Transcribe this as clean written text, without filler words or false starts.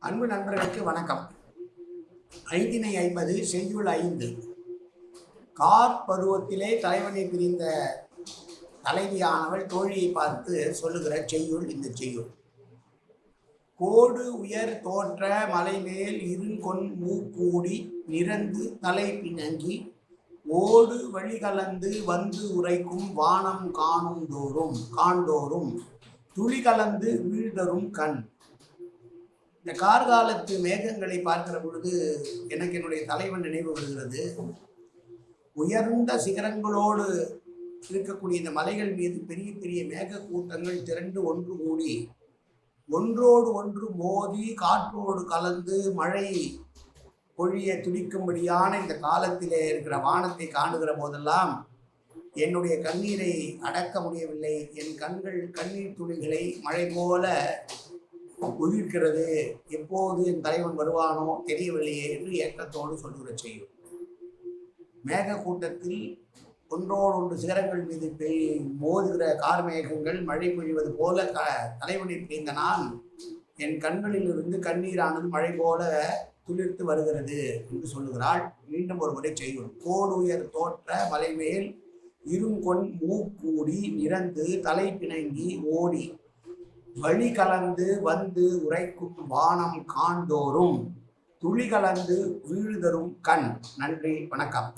அன்பு நண்பர்களுக்கு வணக்கம். 550 செய்யுள் 5. கார் பருவத்திலே தலைவனை பிரிந்த தலைவியானவள் தோழியை பார்த்து சொல்லுகிற செய்யுள் இந்த செய்யுள். கோடு உயர் தோற்ற மலைமேல் இருங்கொன் மூக்கூடி நிறந்து தலை பிணங்கி ஓடு வழி கலந்து வந்து உரைக்கும் வானம் காண்டோறும் துளி கலந்து வீழ்தரும் கண். இந்த கார்காலத்து மேகங்களை பார்க்கிற பொழுது எனக்கு என்னுடைய தலைவன் நினைவு வருகிறது. உயர்ந்த சிகரங்களோடு இருக்கக்கூடிய இந்த மலைகள் மீது பெரிய பெரிய மேக கூட்டங்கள் திரண்டு ஒன்று கூடி ஒன்றோடு ஒன்று மோதி காற்றோடு கலந்து மழை பொழிய துடிக்கும்படியான இந்த காலத்திலே இருக்கிற வானத்தை காணுகிற போதெல்லாம் என்னுடைய கண்ணீரை அடக்க முடியவில்லை. என் கண்ணீர் துளிகளை மழை போல உதிர்க்கிறது. எப்போது என் தலைவன் வருவானோ தெரியவில்லையே என்று ஏக்கத்தோடு சொல்லுகிற செய்யும். மேக கூட்டத்தில் ஒன்றோடொன்று சிகரங்கள் மீது மோதுகிற கார்மேகங்கள் மழை பொழிவது போல தலைவனை பிரிந்த நான் என் கண்களில் இருந்து கண்ணீரானது மழை போல துளிர்த்து வருகிறது என்று சொல்லுகிறாள். மீண்டும் ஒரு முறை செய்யும். கோடு உயர் தோற்ற மலைமேல் இருங்கொன் மூக்கூடி நிறந்து தலை பிணங்கி ஓடி வழி கலந்து வந்து உரைக்கும் வானம் காண்டோறும் துளி கலந்து வீழ்தரும் கண். நன்றி, வணக்கம்.